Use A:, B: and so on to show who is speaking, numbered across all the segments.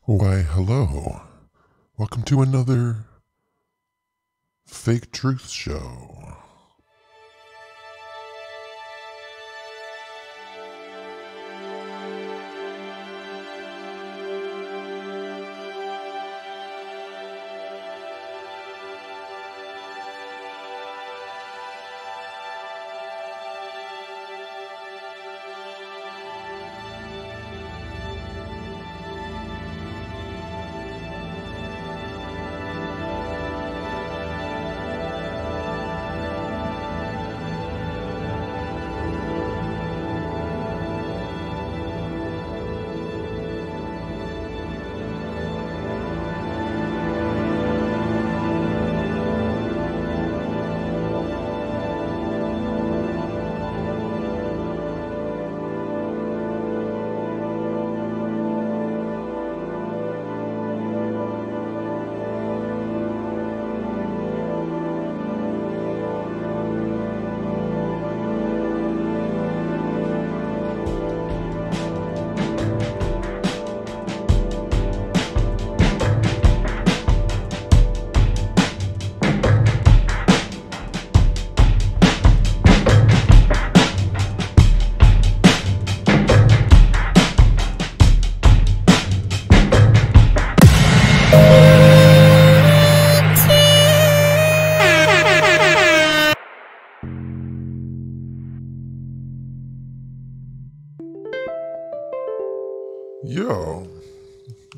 A: Why, hello. Welcome to another Fake Truth Show.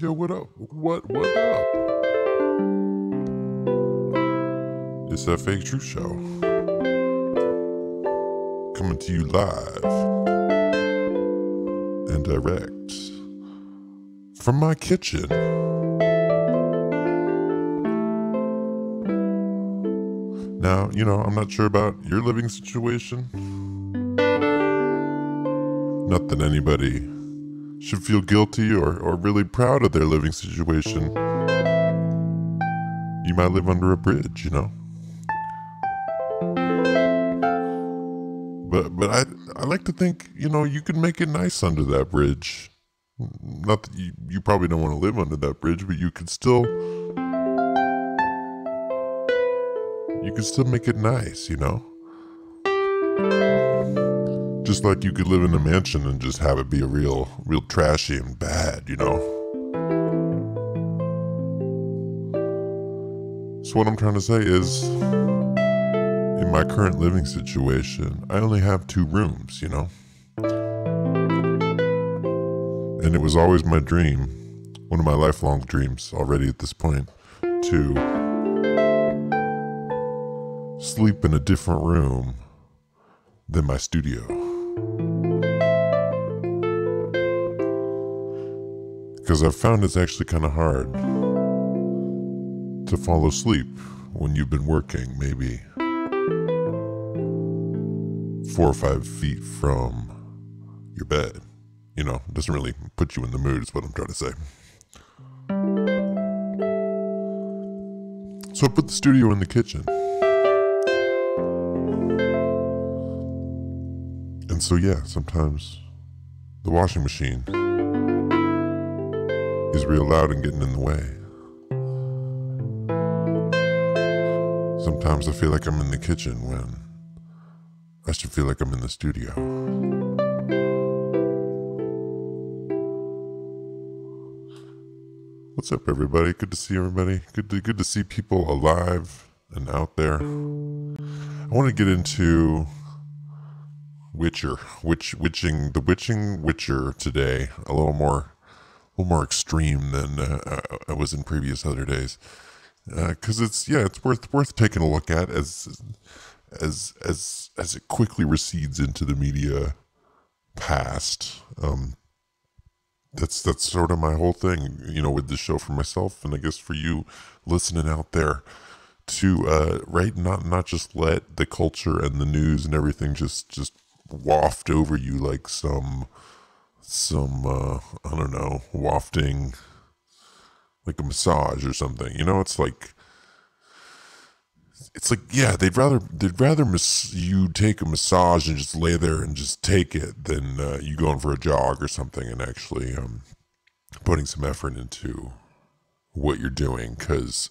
A: Yo, what up? What up? It's that Fake Truth Show. Coming to you live and direct from my kitchen. Now, I'm not sure about your living situation. Not that anybody should feel guilty or really proud of their living situation. You might live under a bridge, But I like to think, you can make it nice under that bridge. Not that you probably don't want to live under that bridge, but you could still make it nice, Just like you could live in a mansion and just have it be a real trashy and bad, So what I'm trying to say is, in my current living situation, I only have 2 rooms, And it was always my dream, one of my lifelong dreams already at this point, to sleep in a different room than my studio. Because I've found it's actually kind of hard to fall asleep when you've been working maybe 4 or 5 feet from your bed. It doesn't really put you in the mood is what I'm trying to say. So I put the studio in the kitchen. And so sometimes the washing machine is real loud and getting in the way. Sometimes I feel like I'm in the kitchen when I should feel like I'm in the studio. What's up, everybody? Good to see everybody. Good to see people alive and out there. I want to get into Witcher today. A little more extreme than I was in previous other days, because it's worth taking a look at as it quickly recedes into the media past. That's sort of my whole thing, with this show for myself, and I guess for you listening out there, to not just let the culture and the news and everything just waft over you like some I don't know, wafting like a massage or something. It's like they'd rather you take a massage and just lay there and just take it than you going for a jog or something and actually putting some effort into what you're doing, because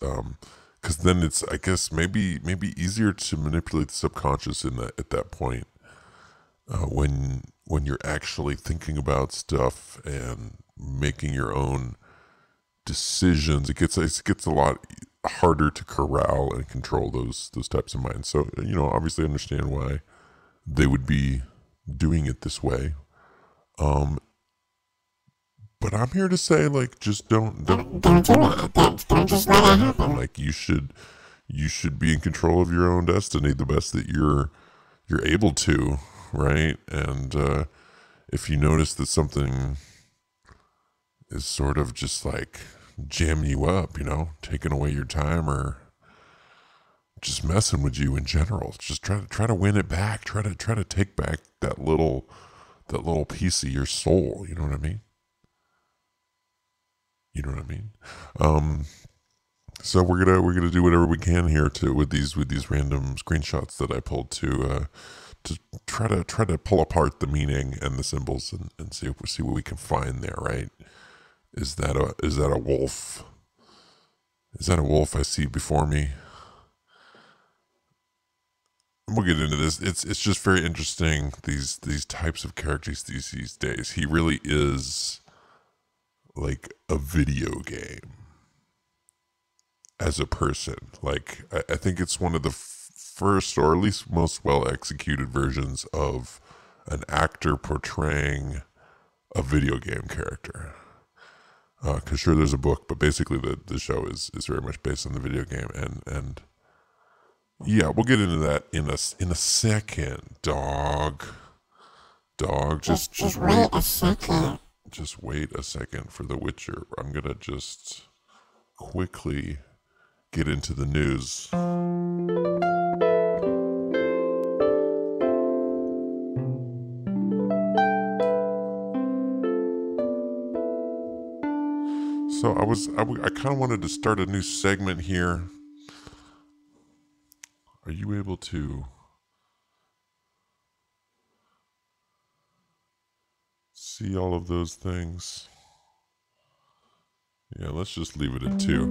A: then it's, I guess, maybe easier to manipulate the subconscious in that, at that point, when you're actually thinking about stuff and making your own decisions. It gets a lot harder to corral and control those types of minds. So, obviously understand why they would be doing it this way. But I'm here to say, like, just don't do it. Don't just let it happen. Like, you should be in control of your own destiny the best that you're able to, right? And if you notice that something is sort of just like jamming you up, taking away your time, or just messing with you in general, just try to win it back. Try to take back that little piece of your soul. You know what I mean? You know what I mean? So we're gonna do whatever we can here with these random screenshots that I pulled to try to pull apart the meaning and the symbols, and see what we can find there. Right? Is that a wolf? Is that a wolf I see before me? We'll get into this. It's just very interesting, these types of characters these days. He really is like a video game as a person. Like, I think it's one of the first, or at least most well executed versions of an actor portraying a video game character. Because sure, there's a book, but basically the show is very much based on the video game, and yeah, we'll get into that in a second. Dog, just wait a second. Just wait a second for The Witcher. I'm gonna just quickly get into the news. So I kind of wanted to start a new segment here. Are you able to see all of those things? Yeah, let's just leave it at 2.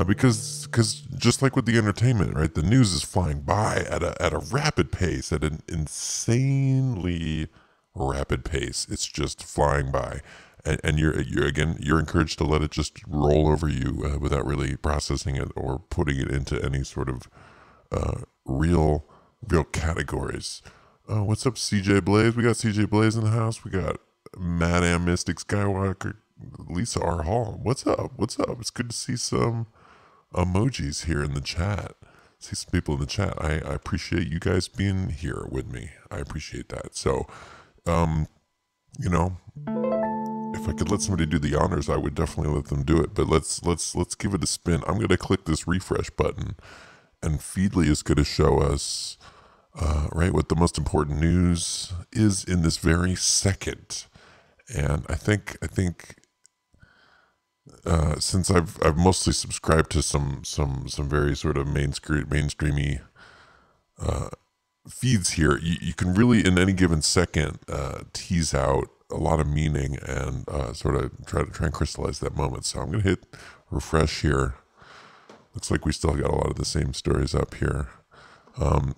A: Because just like with the entertainment, right? The news is flying by at a rapid pace, at an insanely rapid pace. It's just flying by, and you're encouraged to let it just roll over you without really processing it or putting it into any sort of real categories. What's up, CJ Blaze? We got CJ Blaze in the house. We got Madame Mystic Skywalker, Lisa R. Hall. What's up? It's good to see some emojis here in the chat. See some people in the chat. I appreciate you guys being here with me. I appreciate that. So, if I could let somebody do the honors, I would definitely let them do it. But let's give it a spin. I'm gonna click this refresh button, and Feedly is gonna show us right what the most important news is in this very second. And I think since I've mostly subscribed to some very sort of mainstreamy feeds here, you can really in any given second tease out a lot of meaning and sort of try and crystallize that moment. So I'm gonna hit refresh here. Looks like we still got a lot of the same stories up here.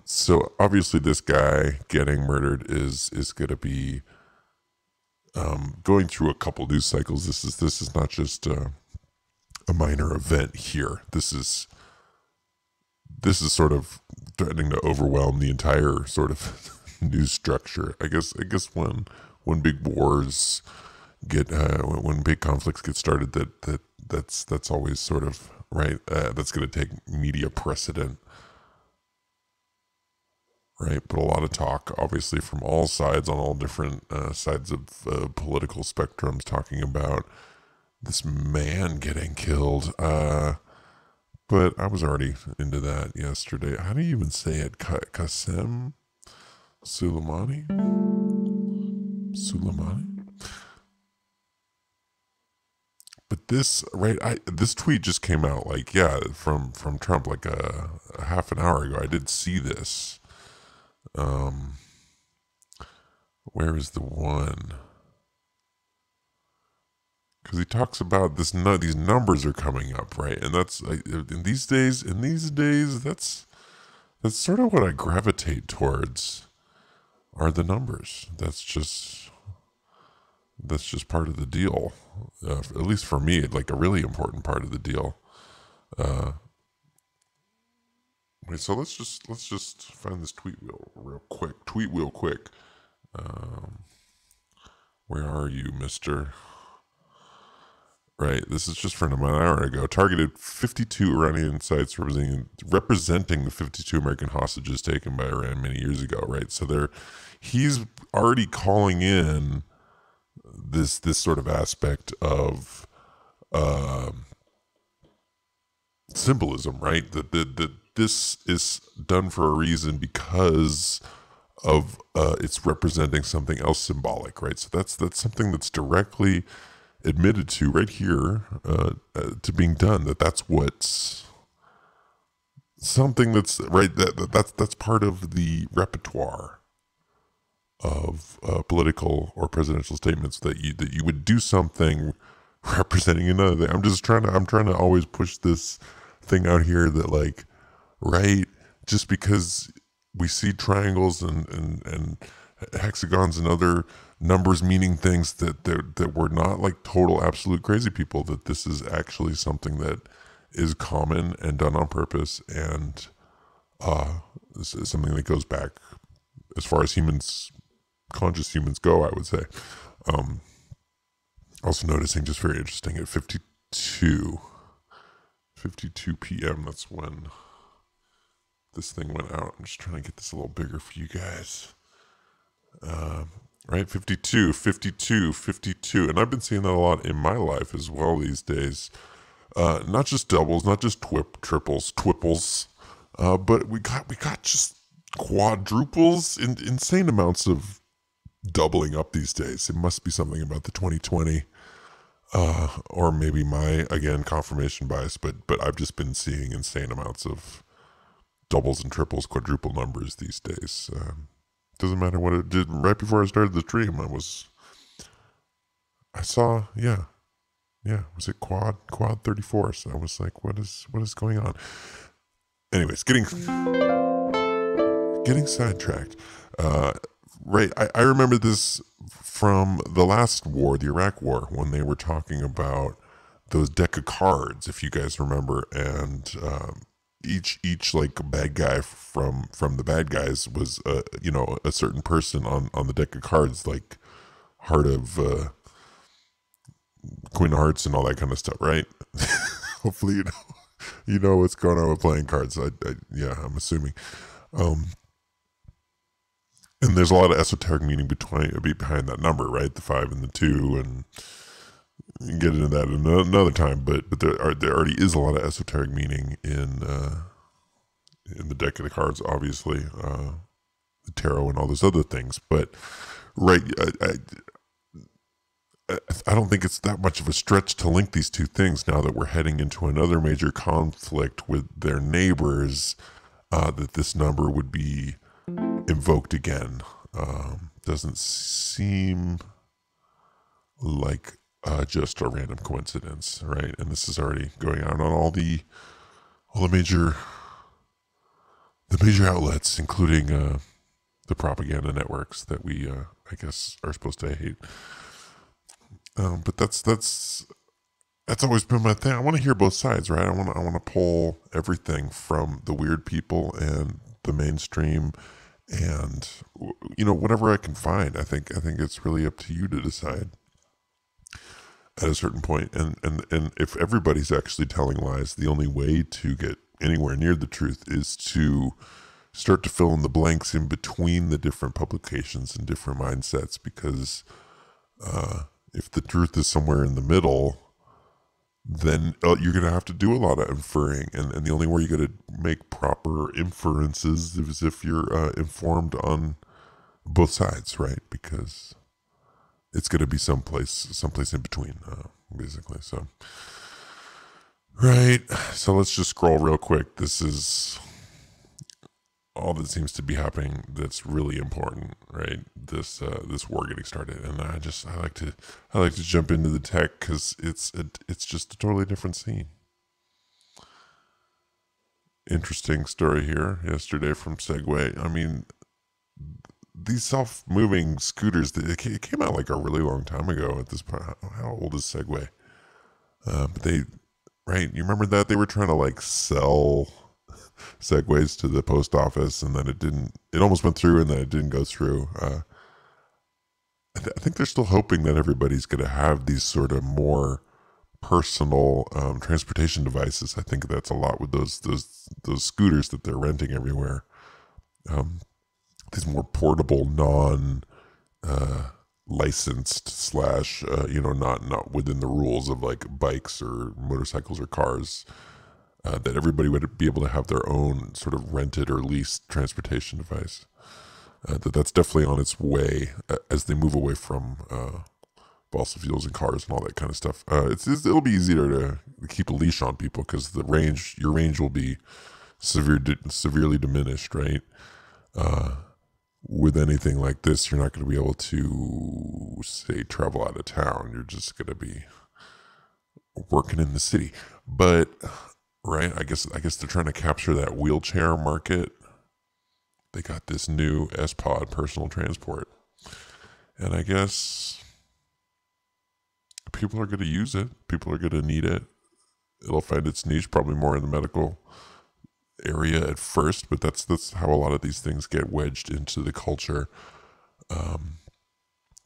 A: So obviously this guy getting murdered is gonna be going through a couple news cycles. This is not just a minor event here. This is sort of threatening to overwhelm the entire sort of news structure. I guess when big wars get when big conflicts get started, that's always sort of right. That's going to take media precedent. Right, but a lot of talk, obviously, from all sides, on all different sides of political spectrums, talking about this man getting killed. But I was already into that yesterday. How do you even say it? Qasem Soleimani? But this, right? This tweet just came out, like, from Trump, like a half an hour ago. I did see this. Where is the one? Because he talks about this. No, these numbers are coming up, right? And that's like, in these days. That's sort of what I gravitate towards. Are the numbers? That's just part of the deal. At least for me, like a really important part of the deal. Wait, so let's just find this tweet wheel real quick. Tweet wheel quick. Where are you, Mister? Right, this is just from an hour ago. Targeted 52 Iranian sites representing the 52 American hostages taken by Iran many years ago. Right, so he's already calling in this sort of aspect of symbolism, right? That this is done for a reason because of it's representing something else symbolic, right? So that's something that's directly admitted to right here to being done. That's what's something that's right. That's part of the repertoire of political or presidential statements that you would do something representing another thing. I'm trying to always push this thing out here that, like, right, just because we see triangles and hexagons and other numbers meaning things that we're not like total absolute crazy people, that this is actually something that is common and done on purpose, and this is something that goes back as far as conscious humans go, I would say. Also noticing, just very interesting, at 52 p.m. that's when this thing went out. I'm just trying to get this a little bigger for you guys. Right, 52. And I've been seeing that a lot in my life as well these days. Not just doubles, not just triples, twipples, but we got just quadruples, insane amounts of doubling up these days. It must be something about the 2020, or maybe my, again, confirmation bias, but I've just been seeing insane amounts of doubles and triples, quadruple numbers these days. Doesn't matter what it did. Right before I started the stream, I saw, was it quad 34? So I was like, what is going on? Anyways, getting sidetracked. Right, I remember this from the last war, the Iraq War, when they were talking about those deck of cards, if you guys remember, and each like bad guy from the bad guys was a certain person on the deck of cards, like Heart of Queen of Hearts and all that kind of stuff, right? Hopefully you know what's going on with playing cards. I'm assuming. And there's a lot of esoteric meaning behind that number, right? The 5 and the 2, and you can get into that another time. But there already is a lot of esoteric meaning in the deck of the cards, obviously, the tarot and all those other things. But right, I don't think it's that much of a stretch to link these two things now that we're heading into another major conflict with their neighbors. That this number would be invoked again. Doesn't seem like just a random coincidence, right? And this is already going out on all the major outlets, including the propaganda networks that we I guess are supposed to hate. But that's always been my thing. I want to hear both sides, right? I want to pull everything from the weird people and the mainstream, and whatever I can find. I think it's really up to you to decide at a certain point. And if everybody's actually telling lies, the only way to get anywhere near the truth is to start to fill in the blanks in between the different publications and different mindsets, because if the truth is somewhere in the middle, then you're going to have to do a lot of inferring. And the only way you're going to make proper inferences is if you're informed on both sides, right? Because it's going to be someplace in between, basically. So, right. So let's just scroll real quick. This is all that seems to be happening that's really important, right? This war getting started, and I like to jump into the tech because it's just a totally different scene. Interesting story here yesterday from Segway. I mean, these self-moving scooters, it came out like a really long time ago at this point. How old is Segway? But right, you remember that they were trying to like sell Segways to the post office, and then it almost went through, and then it didn't go through. I think they're still hoping that everybody's going to have these sort of more personal transportation devices. I think that's a lot with those scooters that they're renting everywhere. These more portable, non licensed slash not within the rules of like bikes or motorcycles or cars. That everybody would be able to have their own sort of rented or leased transportation device. That's definitely on its way as they move away from fossil fuels and cars and all that kind of stuff. It'll be easier to keep a leash on people because your range will be severely diminished, right? With anything like this, you're not going to be able to, say, travel out of town. You're just going to be working in the city. But, right, I guess they're trying to capture that wheelchair market. They got this new S-Pod personal transport. And I guess people are going to use it. People are going to need it. It'll find its niche probably more in the medical area at first, but that's how a lot of these things get wedged into the culture.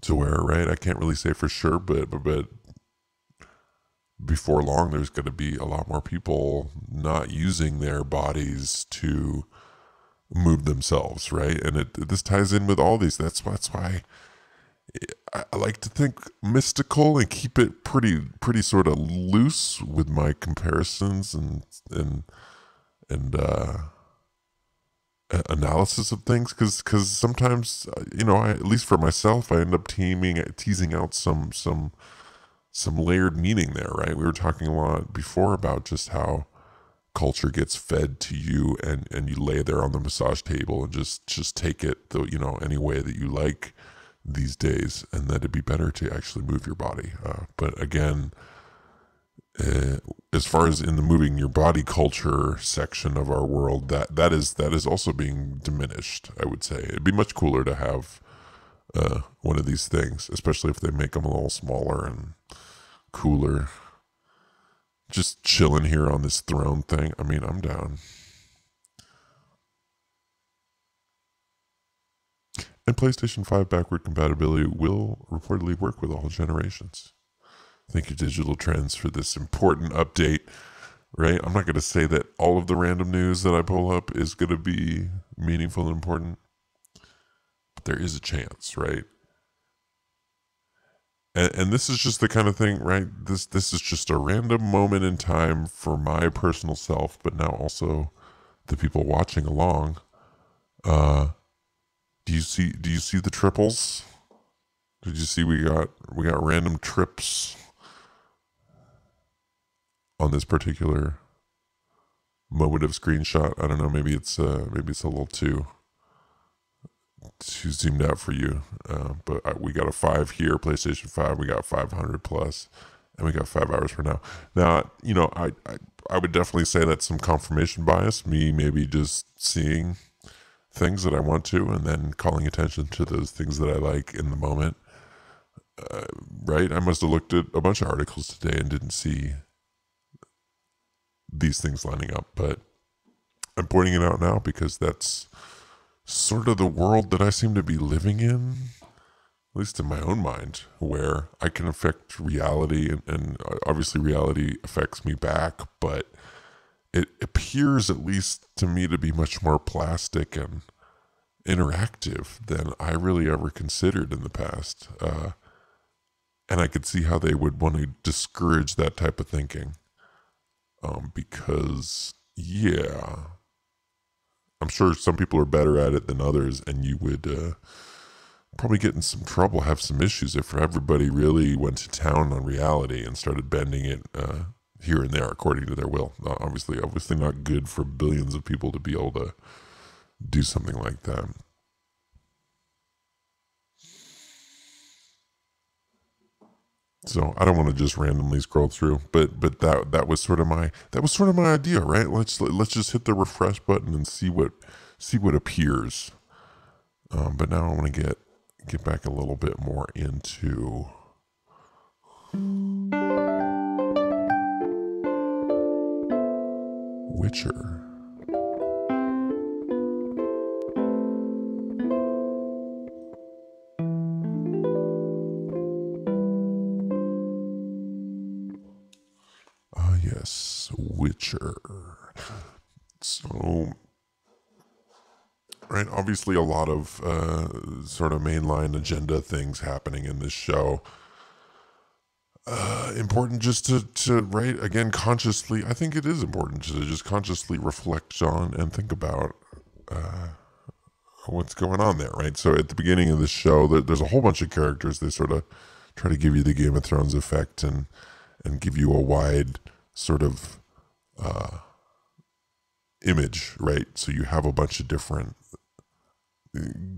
A: To where, right, I can't really say for sure, but before long, there's going to be a lot more people not using their bodies to move themselves, right? And this ties in with all these. That's why I like to think mystical and keep it pretty sort of loose with my comparisons and analysis of things, because sometimes at least for myself, I end up teasing out some layered meaning there, right? We were talking a lot before about just how culture gets fed to you, and you lay there on the massage table and just take it any way that you like these days, and that it'd be better to actually move your body. But again, as far as in the moving your body culture section of our world, that is also being diminished. I would say it'd be much cooler to have one of these things, especially if they make them a little smaller and cooler. Just chilling here on this throne thing. I mean, I'm down. And PlayStation 5 backward compatibility will reportedly work with all generations. Thank you, Digital Trends, for this important update, right? I'm not going to say that all of the random news that I pull up is going to be meaningful and important, but there is a chance, right? And this is just the kind of thing, right? This is just a random moment in time for my personal self, but now also the people watching along. Do you see the triples? Did you see we got random trips on this particular moment of screenshot? I don't know, maybe it's a little too zoomed out for you, but we got a 5 here, PlayStation 5. We got 500 plus, and we got 5 hours for now. Now, I would definitely say that's some confirmation bias. Me maybe just seeing things that I want to, and then calling attention to those things that I like in the moment. Right? I must have looked at a bunch of articles today and didn't see these things lining up, but I'm pointing it out now because that's sort of the world that I seem to be living in, at least in my own mind, where I can affect reality, and obviously reality affects me back, but it appears, at least to me, to be much more plastic and interactive than I really ever considered in the past. And I could see how they would want to discourage that type of thinking. Because, yeah, I'm sure some people are better at it than others, and you would probably get in some trouble, have some issues if everybody really went to town on reality and started bending it here and there according to their will. Obviously not good for billions of people to be able to do something like that. So I don't want to just randomly scroll through, but that was sort of my idea, right? Let's just hit the refresh button and see what appears. But now I want to get back a little bit more into Witcher. Ah, yes, Witcher. So, right, obviously a lot of sort of mainline agenda things happening in this show. Important just to right, again, consciously, I think it is important to just consciously reflect on and think about what's going on there, right? So at the beginning of the show, there's a whole bunch of characters. They sort of try to give you the Game of Thrones effect and give you a wide sort of image, right? So you have a bunch of different,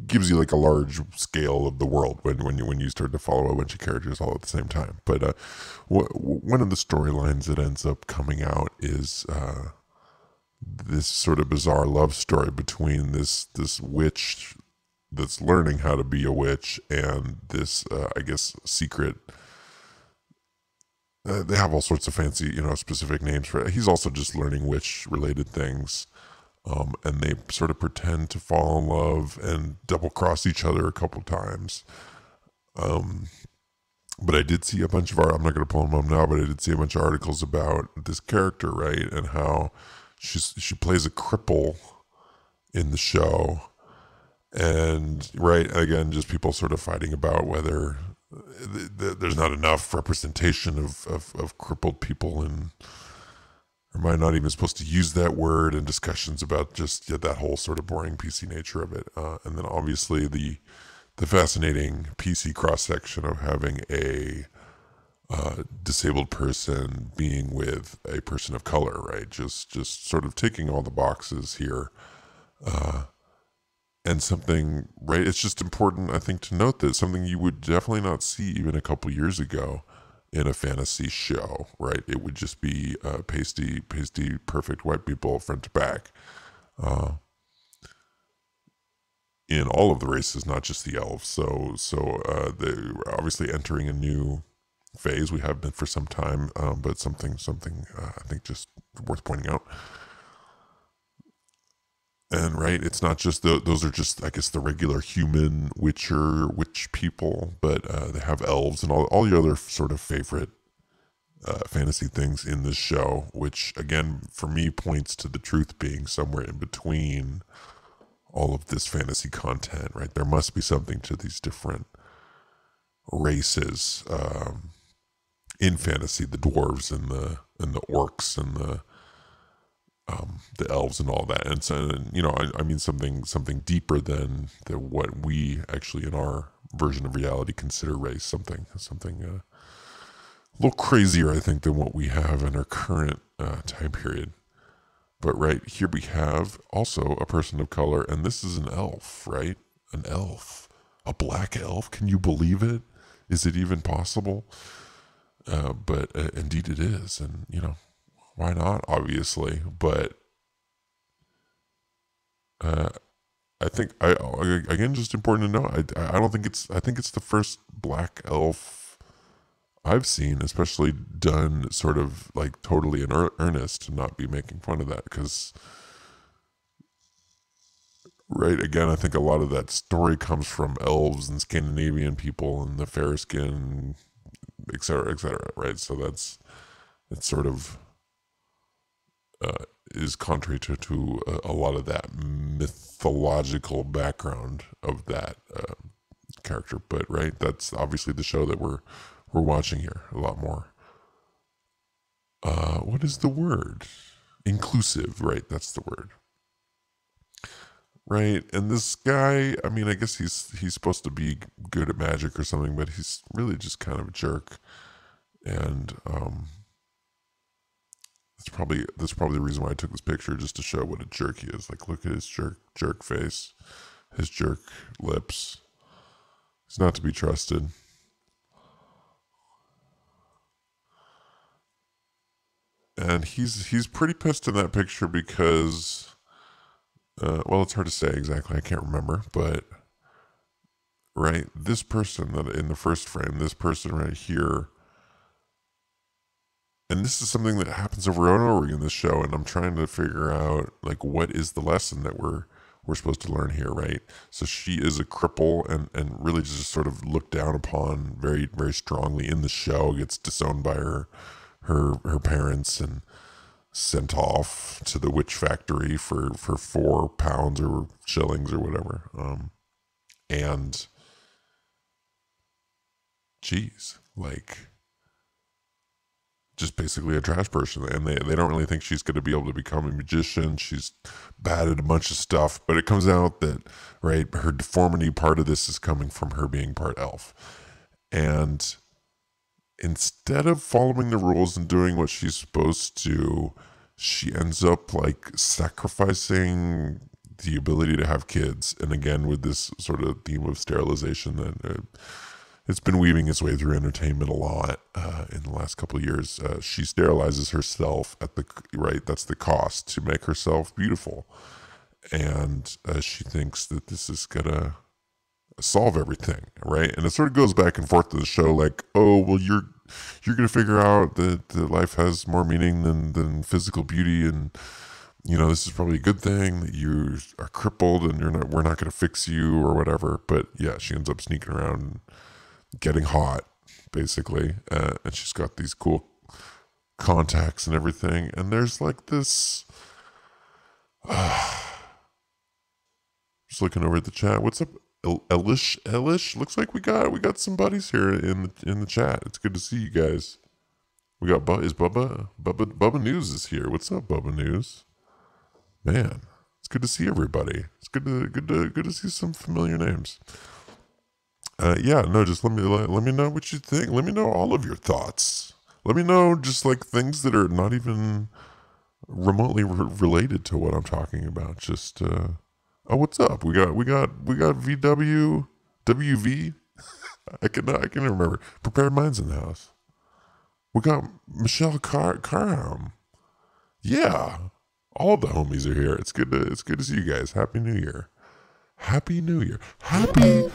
A: gives you like a large scale of the world when you start to follow a bunch of characters all at the same time. But one of the storylines that ends up coming out is this sort of bizarre love story between this witch that's learning how to be a witch and this I guess secret. They have all sorts of fancy, specific names for it. He's also just learning witch-related things, and they sort of pretend to fall in love and double-cross each other a couple times. But I did see a bunch of I'm not going to pull them up now, but I did see a bunch of articles about this character, right, and how she plays a cripple in the show, and right again, just people sort of fighting about whether there's not enough representation of crippled people, and am I not even supposed to use that word, and discussions about just that whole sort of boring PC nature of it, and then obviously the fascinating PC cross section of having a disabled person being with a person of color, right? Just sort of ticking all the boxes here. And something, right, it's just important, I think, to note that something you would definitely not see even a couple years ago in a fantasy show, right? It would just be pasty, perfect white people front to back. In all of the races, not just the elves. So they're obviously entering a new phase. We have been for some time, but something I think just worth pointing out. And right, it's not just those are just, I guess, the regular human witch people, but they have elves and all the other sort of favorite fantasy things in this show, which again, for me, points to the truth being somewhere in between all of this fantasy content, right? There must be something to these different races in fantasy, the dwarves and the orcs and the elves and all that, and so I mean something deeper than what we actually in our version of reality consider race. Something a little crazier, I think, than what we have in our current time period. But right here we have also a person of color, and this is an elf, right? An elf, a black elf. Can you believe it? Is it even possible? But indeed it is, and why not? Obviously, but I think again, just important to know. I don't think it's. I think it's the first black elf I've seen, especially done sort of like totally in earnest, to not be making fun of that, because right, again, I think a lot of that story comes from elves and Scandinavian people and the fair skin, et cetera, right? So it's sort of is contrary to a lot of that mythological background of that character. But right, that's obviously the show that we're watching here a lot more. What is the word? Inclusive, right? That's the word. Right, and this guy, I mean, I guess he's supposed to be good at magic or something, but he's really just kind of a jerk. And That's probably the reason why I took this picture, just to show what a jerk he is. Like, look at his jerk face, his jerk lips. He's not to be trusted. And he's pretty pissed in that picture because, well, it's hard to say exactly. I can't remember, but right, this person that in the first frame, this person right here, and this is something that happens over and over again in this show, and I'm trying to figure out, like, what is the lesson that we're supposed to learn here, right? So she is a cripple and really just sort of looked down upon very, very strongly in the show, gets disowned by her parents and sent off to the witch factory for £4 or shillings or whatever. And geez, like, just basically a trash person, and they don't really think she's going to be able to become a magician. She's bad at a bunch of stuff, but it comes out that, right, her deformity, part of this is coming from her being part elf. And instead of following the rules and doing what she's supposed to, she ends up like sacrificing the ability to have kids. And again, with this sort of theme of sterilization that it's been weaving its way through entertainment a lot in the last couple of years. She sterilizes herself at the, right, that's the cost, to make herself beautiful. And she thinks that this is gonna solve everything, right? And it sort of goes back and forth to the show, like, oh, well, you're gonna figure out that life has more meaning than physical beauty, and you know, this is probably a good thing that you are crippled and we're not gonna fix you or whatever. But yeah, she ends up sneaking around and getting hot, basically, and she's got these cool contacts and everything. And there's like this. Just looking over at the chat. What's up, Elish? Looks like we got some buddies here in the chat. It's good to see you guys. We got Bubba News is here. What's up, Bubba News? Man, it's good to see everybody. It's good to see some familiar names. Yeah, no, just let me know what you think. Let me know all of your thoughts. Let me know just like things that are not even remotely related to what I'm talking about. Just oh, what's up? We got WV. I can remember. Prepared Minds in the house. We got Michelle Carham. Yeah, all the homies are here. It's good to see you guys. Happy New Year. Happy New Year. Happy New Year.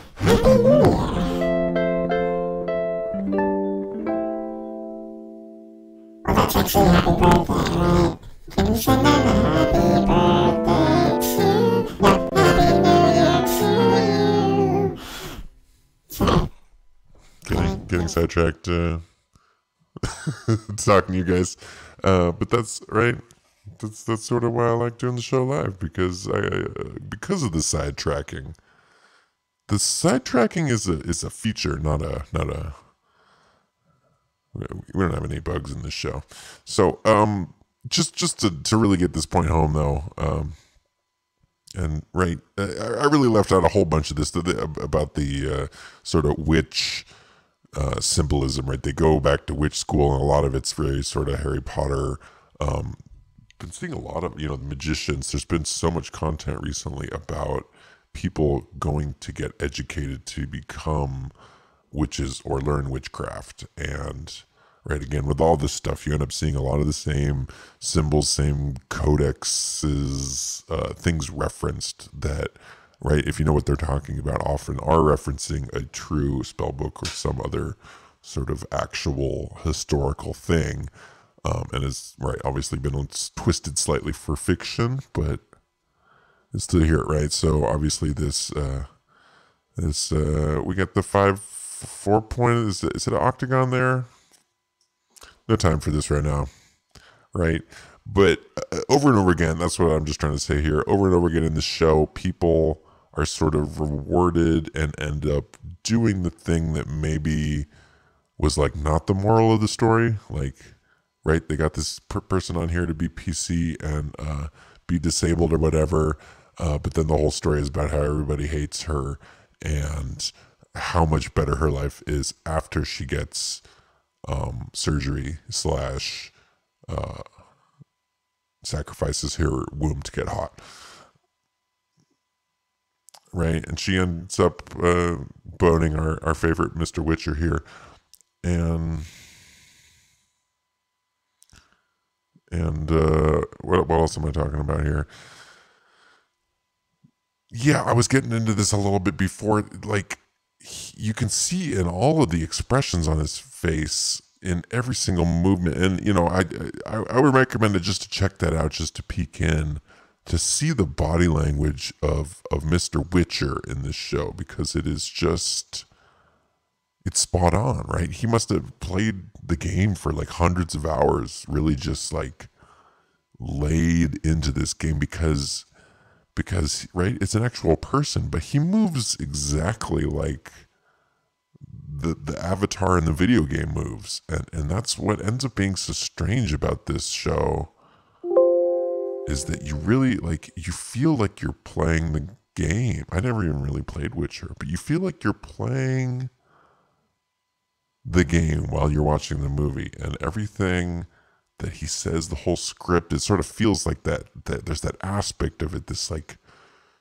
B: Well, that's actually happy birthday, right? Can you send them a happy birthday to you? Happy New Year to you. Sorry.
A: Getting sidetracked talking to you guys. But that's right. That's sort of why I like doing the show live, because because of the sidetracking. The sidetracking is a feature, not a. We don't have any bugs in this show, so just to really get this point home though, and right, I really left out a whole bunch of this about the sort of witch symbolism. Right, they go back to witch school, and a lot of it's very sort of Harry Potter. Been seeing a lot of, the magicians. There's been so much content recently about people going to get educated to become witches or learn witchcraft. And right, again, with all this stuff, you end up seeing a lot of the same symbols, same codexes, things referenced that, right, if you know what they're talking about, often are referencing a true spell book or some other sort of actual historical thing. And it's, right, obviously been twisted slightly for fiction, but it's still here, right? So obviously this we got the 4 point. Is it an octagon there? No time for this right now, right? But over and over again, that's what I'm just trying to say here. Over and over again in the show, people are sort of rewarded and end up doing the thing that maybe was like not the moral of the story, like. Right, they got this person on here to be PC and be disabled or whatever, but then the whole story is about how everybody hates her and how much better her life is after she gets surgery / sacrifices her womb to get hot, right? And she ends up boning our favorite Mr. Witcher here, and what else am I talking about here? Yeah, I was getting into this a little bit before. Like, you can see in all of the expressions on his face in every single movement, and I would recommend it just to check that out, just to peek in to see the body language of Mr. Witcher in this show, because it's spot on, right? He must have played the game for like hundreds of hours, really just like laid into this game, because right, it's an actual person, but he moves exactly like the avatar in the video game moves, and that's what ends up being so strange about this show, is that you really you feel like you're playing the game. I never even really played Witcher, but you feel like you're playing the game while you're watching the movie, and everything that he says, the whole script, it sort of feels like that there's that aspect of it, this like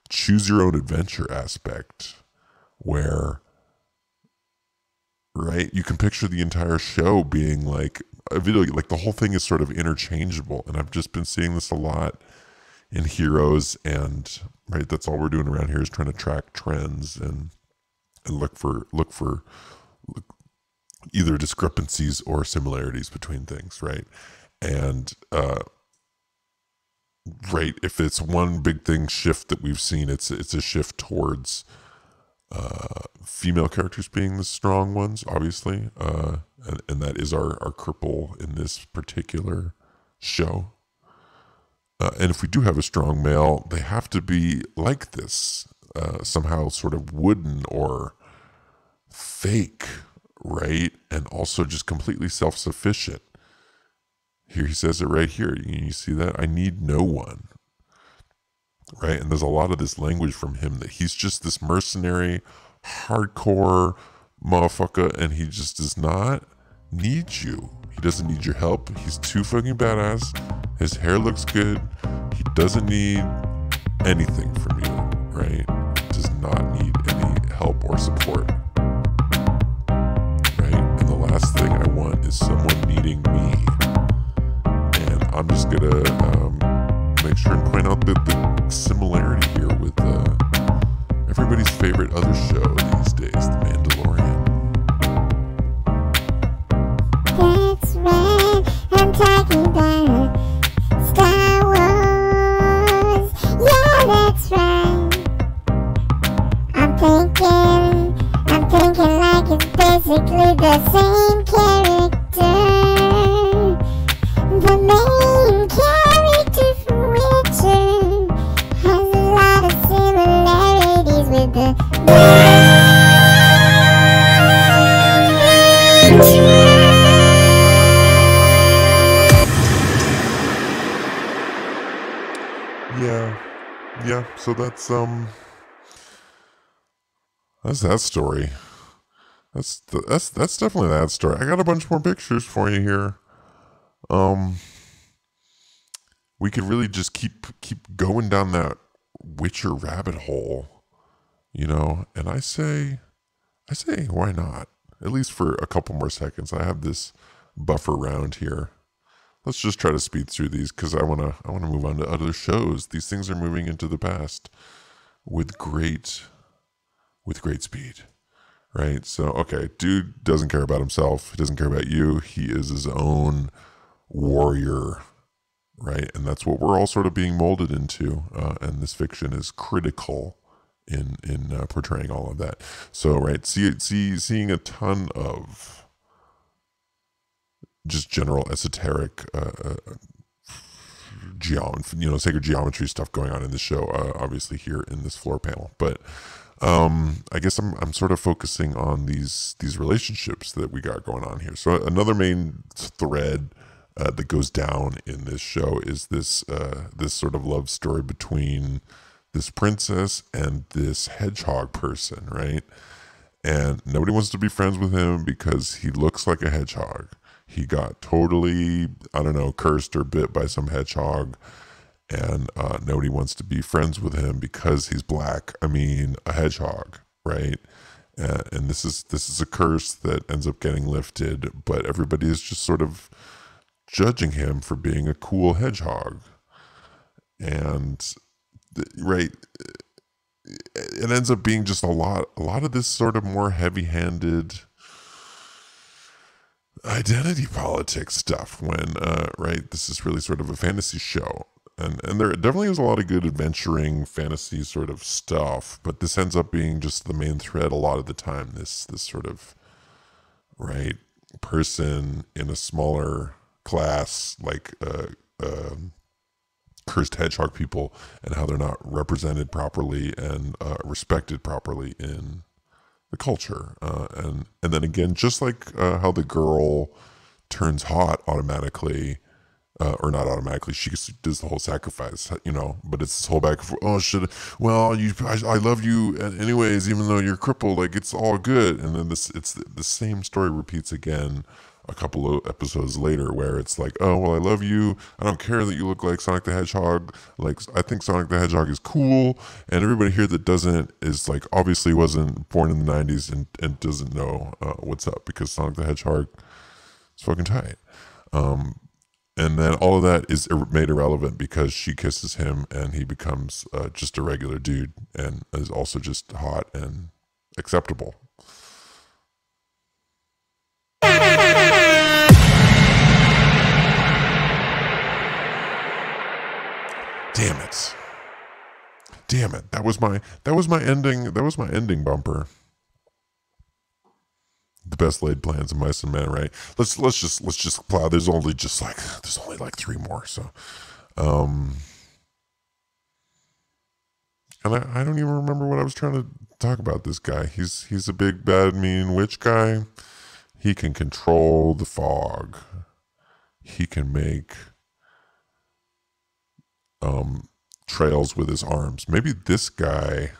A: choose your own adventure aspect, where, right, you can picture the entire show being like a video, like the whole thing is sort of interchangeable. And I've just been seeing this a lot in Heroes, and right, that's all we're doing around here is trying to track trends and look for either discrepancies or similarities between things, right? And right, if it's one big thing shift that we've seen, it's a shift towards female characters being the strong ones, obviously, and that is our cripple in this particular show. And if we do have a strong male, they have to be like this, somehow sort of wooden or fake, right? And also just completely self-sufficient. Here he says it right here. You see that? I need no one. Right? And there's a lot of this language from him that he's just this mercenary, hardcore motherfucker, and he just does not need you. He doesn't need your help. He's too fucking badass. His hair looks good. He doesn't need anything from you, right? Does not need any help or support. Right? And the last thing I want is someone needing me. And I'm just gonna make sure and point out that the similarity here with everybody's favorite other show these days, The Mandalorian.
B: That's right, I'm talking about Star Wars. Yeah, that's right. I'm thinking like it's basically the same character. The main character from Witcher has a lot of similarities with the
A: Yeah. So that's that story. That's definitely that story. I got a bunch more pictures for you here. We could really just keep going down that Witcher rabbit hole, and I say, why not? At least for a couple more seconds. I have this buffer round here. Let's just try to speed through these, because I wanna move on to other shows. These things are moving into the past with great speed, right? So, okay, dude doesn't care about himself. He doesn't care about you. He is his own warrior, right? And that's what we're all sort of being molded into. And this fiction is critical in portraying all of that. So, right, seeing a ton of just general esoteric sacred geometry stuff going on in the show, obviously here in this floor panel. But I guess I'm sort of focusing on these relationships that we got going on here. So another main thread that goes down in this show is this sort of love story between this princess and this hedgehog person, right? And nobody wants to be friends with him because he looks like a hedgehog. he got totally, I don't know, cursed or bit by some hedgehog, and nobody wants to be friends with him because he's black. I mean, a hedgehog, right? And this is a curse that ends up getting lifted, but everybody is just sort of judging him for being a cool hedgehog. And right, it ends up being just a lot of this sort of more heavy-handed identity politics stuff when right, this is really sort of a fantasy show. And there definitely is a lot of good adventuring fantasy sort of stuff, but this ends up being just the main thread a lot of the time. This sort of right person in a smaller class, like cursed hedgehog people, and how they're not represented properly and respected properly in the culture. And then again, just like how the girl turns hot automatically, or not automatically, she does the whole sacrifice, you know, but it's this whole back and forth. Oh, well, I love you anyways, even though you're crippled, like it's all good. And then it's the same story repeats again a couple of episodes later, where it's like, oh, well, I love you. I don't care that you look like Sonic the Hedgehog. Like, I think Sonic the Hedgehog is cool. And everybody here that doesn't is like, obviously wasn't born in the 90s and doesn't know what's up, because Sonic the Hedgehog is fucking tight. And then all of that is made irrelevant because she kisses him and he becomes just a regular dude and is also just hot and acceptable. Damn it. That was my ending bumper. The best laid plans of mice and men, right? Let's just plow. There's only like 3 more. So, and I don't even remember what I was trying to talk about. This guy, he's a big bad mean witch guy. He can control the fog. He can make trails with his arms. Maybe this guy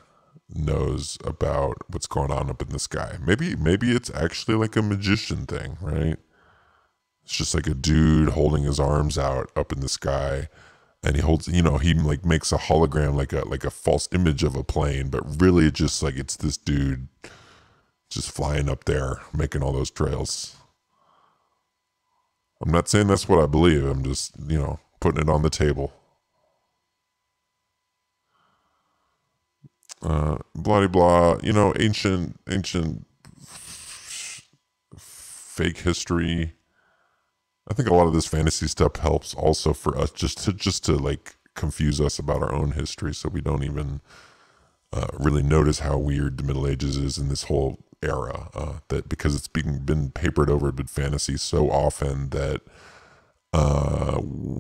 A: knows about what's going on up in the sky. Maybe it's actually like a magician thing, right? It's just like a dude holding his arms out up in the sky, and he holds, you know, he like makes a hologram, like a false image of a plane, but really it's just like it's this dude just flying up there making all those trails. I'm not saying that's what I believe. I'm just, you know, putting it on the table. Blah blah, you know, ancient fake history. I think a lot of this fantasy stuff helps also for us just to like confuse us about our own history, so we don't even really notice how weird the Middle Ages is in this whole era. That because it's been papered over with fantasy so often that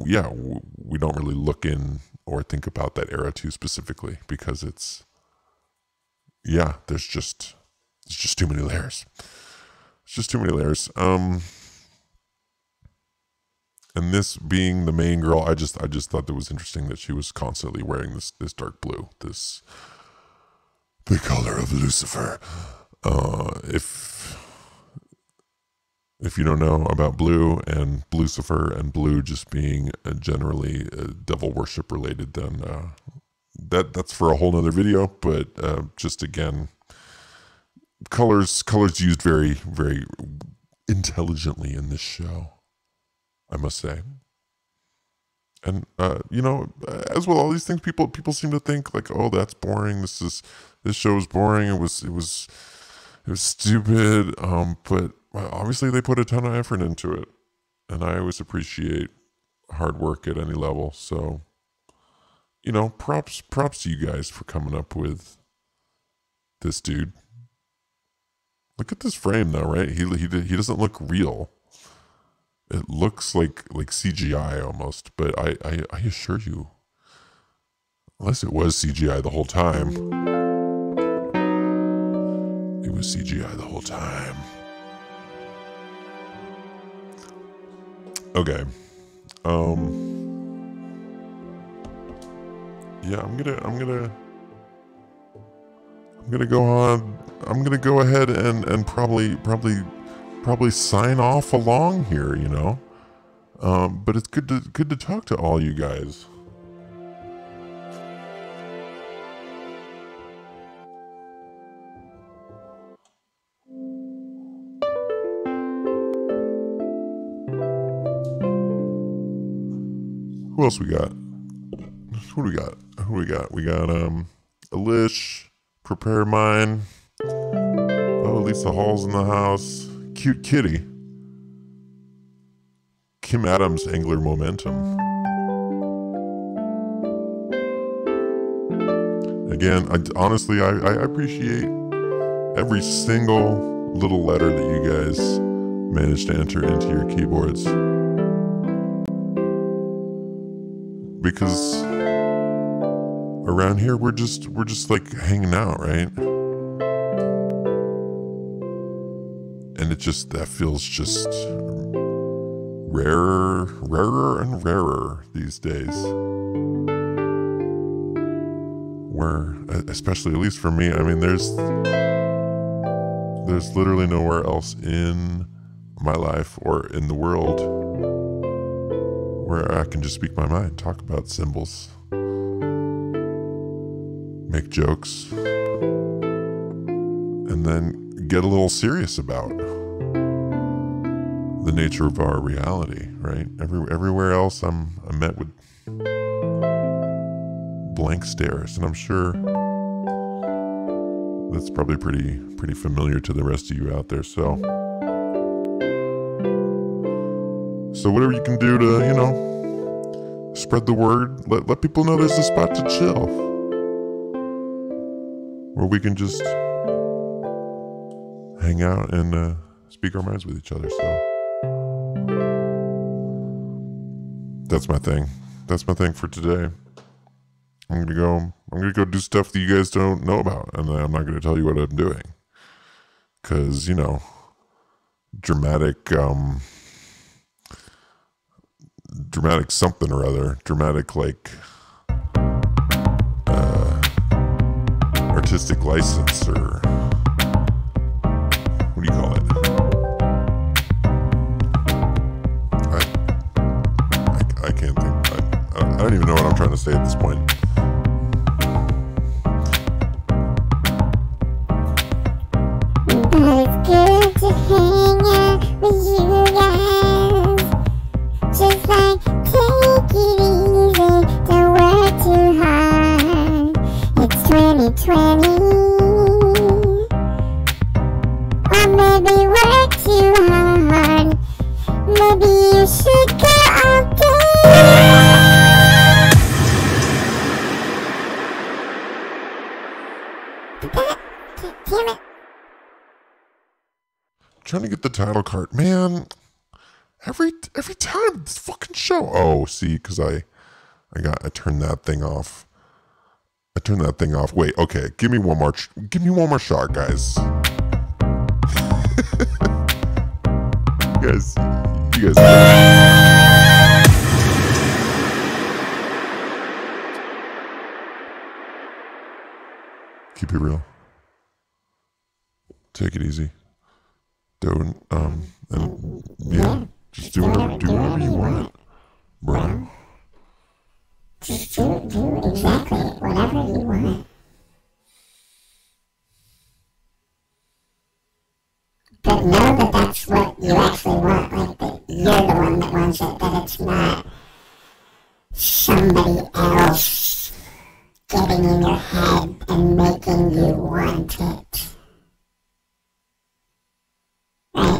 A: yeah, we don't really look in or think about that era too specifically, because it's, yeah, there's just too many layers. It's just too many layers. And this being the main girl, I just thought that was interesting that she was constantly wearing this dark blue, the color of Lucifer. If you don't know about blue and Lucifer and blue just being generally devil worship related, then that's for a whole nother video. But just again, colors used very, very intelligently in this show, I must say. And you know, as well, all these things people seem to think like, oh, that's boring. This show is boring. It was stupid. But obviously they put a ton of effort into it, and I always appreciate hard work at any level. So, you know, props to you guys for coming up with this dude. Look at this frame though, right? He doesn't look real. It looks like CGI almost, but I assure you, unless it was CGI the whole time, it was CGI the whole time. Okay. Yeah, I'm gonna go on. I'm gonna go ahead and probably probably sign off along here, you know. But it's good to talk to all you guys. Who else we got? Who do we got? We got Alish, Prepare Mine. Oh, Lisa Hall's in the house. Cute Kitty. Kim Adams, Angler Momentum. Again, honestly, I appreciate every single little letter that you guys managed to enter into your keyboards. Because around here we're just like hanging out, right? And that feels just rarer and rarer these days. Where, especially at least for me, I mean, there's literally nowhere else in my life or in the world where I can just speak my mind, talk about symbols, make jokes, and then get a little serious about the nature of our reality, right? Everywhere else I'm met with blank stares, and I'm sure that's probably pretty familiar to the rest of you out there. So whatever you can do to, you know, spread the word, let people know there's a spot to chill where we can just hang out and speak our minds with each other. So that's my thing. That's my thing for today. I'm gonna go do stuff that you guys don't know about, and I'm not gonna tell you what I'm doing, cause you know, dramatic something or other, dramatic like artistic license, or what do you call it? I can't think. I don't even know what I'm trying to say at this point.
B: It's good to hang out with you guys. Just like take it easy, don't work too hard. It's 2020. Or maybe work too hard. Maybe you should go out there. Damn it.
A: Trying to get the title card, man. Every time this fucking show. Oh, see, because I turned that thing off. Wait, okay. Give me one more shot, guys. you guys. Keep it real. Take it easy. Don't and yeah, just do whatever you want, bro.
B: Just do exactly whatever you want. But know that that's what you actually want, like that you're the one that wants it, that it's not somebody else getting in your head and making you want it.